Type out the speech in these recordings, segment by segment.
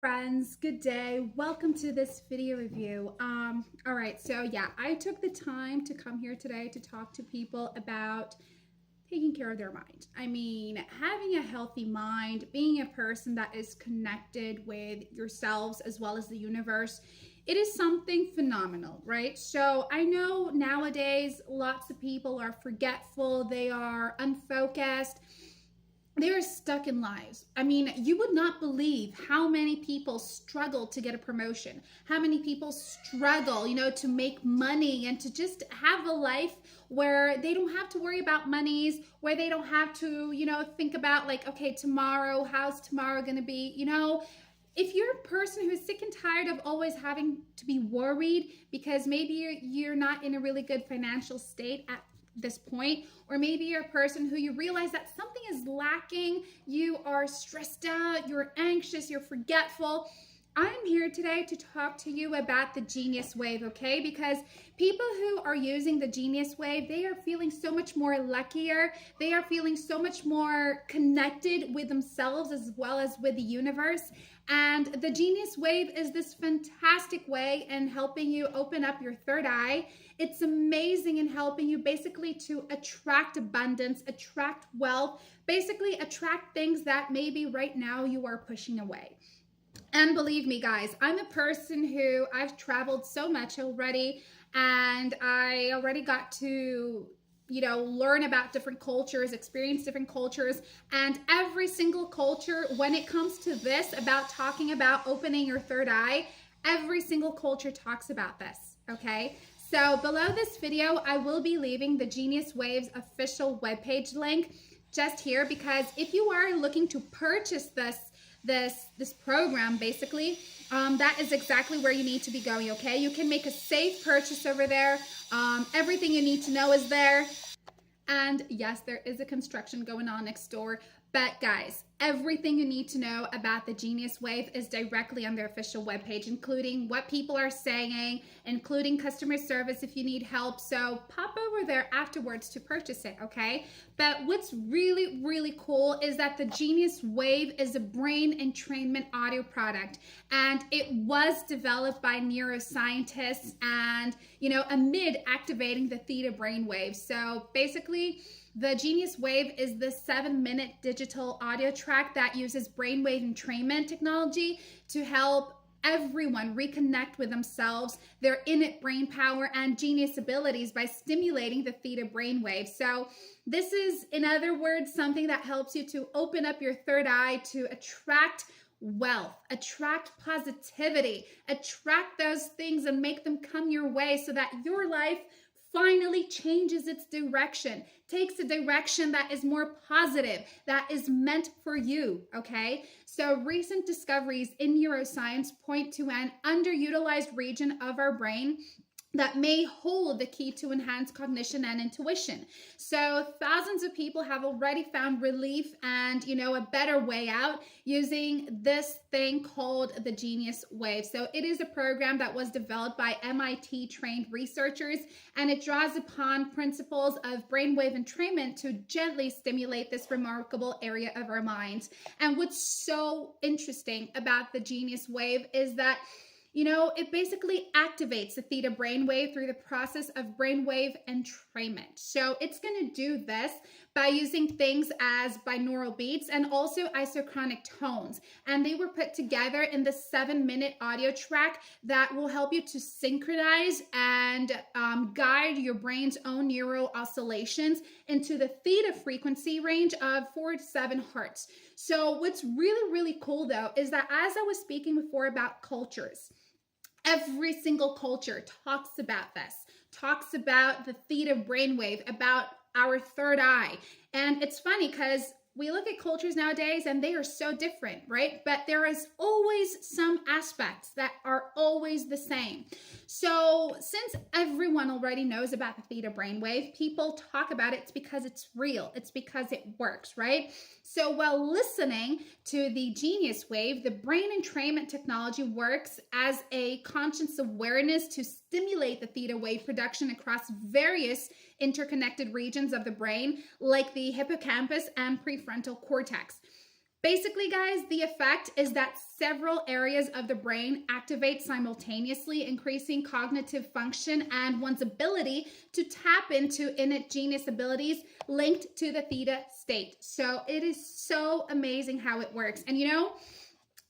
Friends, good day. Welcome to this video review. All right, so yeah, I took the time to come here today to talk to people about taking care of their mind. I mean, having a healthy mind, being a person that is connected with yourselves as well as the universe, it is something phenomenal, right? So I know nowadays lots of people are forgetful, they are unfocused, they're stuck in lives. I mean, you would not believe how many people struggle to get a promotion, how many people struggle, to make money and to just have a life where they don't have to worry about monies, where they don't have to, think about like, okay, tomorrow, how's tomorrow going to be, if you're a person who's sick and tired of always having to be worried because maybe you're not in a really good financial state at this point, or maybe you're a person who you realize that something is lacking, you are stressed out, you're anxious, you're forgetful, I'm here today to talk to you about the Genius Wave, okay? Because people who are using the Genius Wave, they are feeling so much more luckier. They are feeling so much more connected with themselves as well as with the universe. And the Genius Wave is this fantastic way in helping you open up your third eye. It's amazing in helping you basically to attract abundance, attract wealth, basically attract things that maybe right now you are pushing away. And believe me, guys, I'm a person who I've traveled so much already, and I already got to, learn about different cultures, experience different cultures, and every single culture, when it comes to this, about talking about opening your third eye, every single culture talks about this, okay? So below this video, I will be leaving the Genius Waves official webpage link just here, because if you are looking to purchase this program, basically, that is exactly where you need to be going, okay? You can make a safe purchase over there. Everything you need to know is there. And yes, there is a construction going on next door. But guys, everything you need to know about the Genius Wave is directly on their official webpage, including what people are saying, including customer service if you need help. So pop over there afterwards to purchase it, okay? But what's really, really cool is that the Genius Wave is a brain entrainment audio product, and it was developed by neuroscientists and, amid activating the theta brainwave. So basically, the Genius Wave is the 7-minute digital audio track that uses brainwave entrainment technology to help everyone reconnect with themselves, their innate brain power, and genius abilities by stimulating the theta brainwave. So this is, in other words, something that helps you to open up your third eye to attract wealth, attract positivity, attract those things and make them come your way so that your life finally changes its direction, takes a direction that is more positive, that is meant for you, okay? So recent discoveries in neuroscience point to an underutilized region of our brain that may hold the key to enhance cognition and intuition. So thousands of people have already found relief and, a better way out using this thing called the Genius Wave. So it is a program that was developed by MIT trained researchers, and it draws upon principles of brainwave entrainment to gently stimulate this remarkable area of our minds. And what's so interesting about the Genius Wave is that it basically activates the theta brainwave through the process of brainwave entrainment. So it's going to do this by using things as binaural beats and also isochronic tones. And they were put together in the 7-minute audio track that will help you to synchronize and guide your brain's own neural oscillations into the theta frequency range of 4 to 7 hertz. So what's really, really cool though is that, as I was speaking before about cultures, every single culture talks about this, talks about the theta brainwave, about our third eye. And it's funny because we look at cultures nowadays and they are so different, right? But there is always some aspects that are always the same. So since everyone already knows about the theta brainwave, people talk about it, it's because it's real. It's because it works, right? So while listening to the Genius Wave, the brain entrainment technology works as a conscious awareness to stimulate the theta wave production across various interconnected regions of the brain, like the hippocampus and prefrontal cortex. Basically, guys, the effect is that several areas of the brain activate simultaneously, increasing cognitive function and one's ability to tap into innate genius abilities linked to the theta state. So it is so amazing how it works. And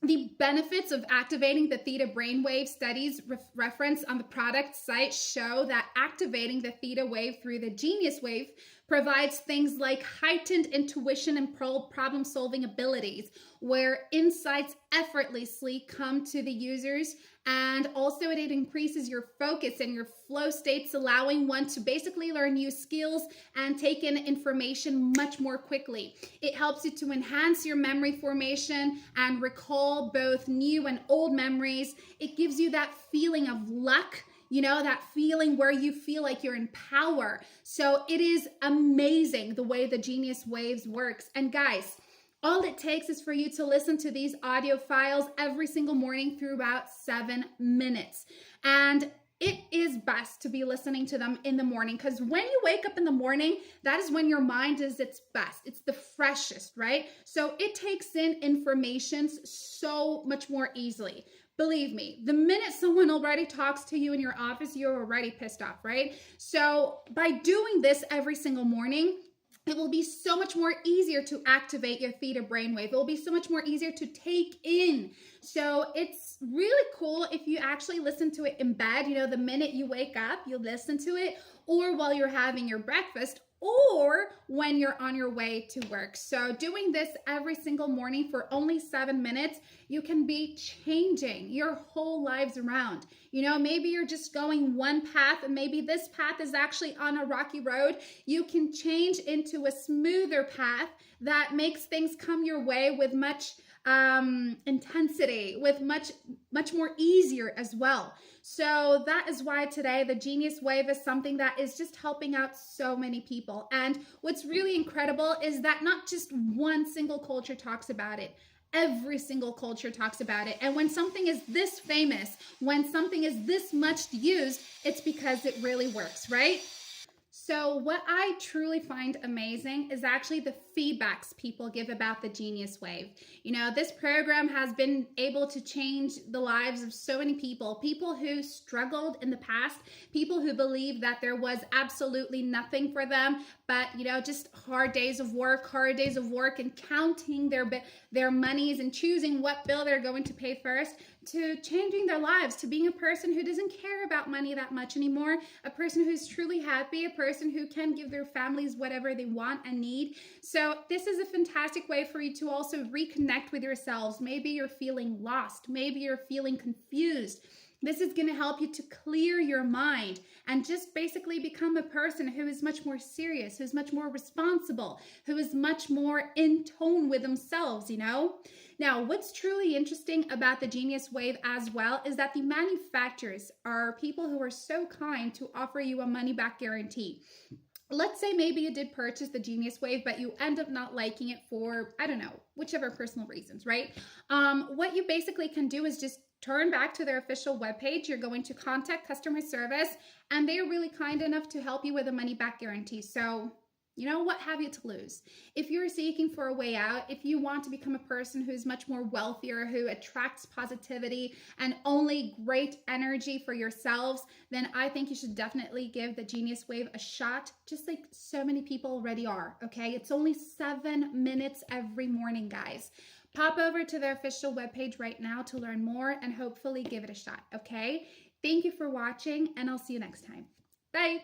the benefits of activating the theta brainwave studies referenced on the product site show that activating the theta wave through the genius wave provides things like heightened intuition and problem-solving abilities, where insights effortlessly come to the users, and also it increases your focus and your flow states, allowing one to basically learn new skills and take in information much more quickly. It helps you to enhance your memory formation and recall both new and old memories. It gives you that feeling of luck, that feeling where you feel like you're in power. So it is amazing the way the Genius Waves works. And guys, all it takes is for you to listen to these audio files every single morning through about 7 minutes. And it is best to be listening to them in the morning, because when you wake up in the morning, that is when your mind is its best. It's the freshest, right? So it takes in information so much more easily. Believe me, the minute someone already talks to you in your office, you're already pissed off, right? So by doing this every single morning, it will be so much more easier to activate your theta brainwave. It will be so much more easier to take in. So it's really cool if you actually listen to it in bed. The minute you wake up, you listen to it, or while you're having your breakfast, or when you're on your way to work. So doing this every single morning for only 7 minutes, you can be changing your whole lives around. Maybe you're just going one path, and maybe this path is actually on a rocky road. You can change into a smoother path that makes things come your way with much intensity, with much more easier as well. So that is why today the Genius Wave is something that is just helping out so many people. And what's really incredible is that not just one single culture talks about it. Every single culture talks about it. And when something is this famous, when something is this much used, it's because it really works, right? So what I truly find amazing is actually the feedbacks people give about the Genius Wave. This program has been able to change the lives of so many people who struggled in the past, people who believed that there was absolutely nothing for them, but just hard days of work and counting their monies and choosing what bill they're going to pay first, to changing their lives, to being a person who doesn't care about money that much anymore, a person who's truly happy, a person who can give their families whatever they want and need. So this is a fantastic way for you to also reconnect with yourselves. Maybe you're feeling lost. Maybe you're feeling confused. This is going to help you to clear your mind and just basically become a person who is much more serious, who's much more responsible, who is much more in tone with themselves, Now, what's truly interesting about the Genius Wave as well is that the manufacturers are people who are so kind to offer you a money-back guarantee. Let's say maybe you did purchase the Genius Wave, but you end up not liking it for, whichever personal reasons, right? What you basically can do is just turn back to their official webpage. You're going to contact customer service, and they are really kind enough to help you with a money-back guarantee. So what have you to lose? If you're seeking for a way out, if you want to become a person who's much more wealthier, who attracts positivity and only great energy for yourselves, then I think you should definitely give the Genius Wave a shot, just like so many people already are, okay? It's only 7 minutes every morning, guys. Pop over to their official webpage right now to learn more and hopefully give it a shot, okay? Thank you for watching, and I'll see you next time. Bye!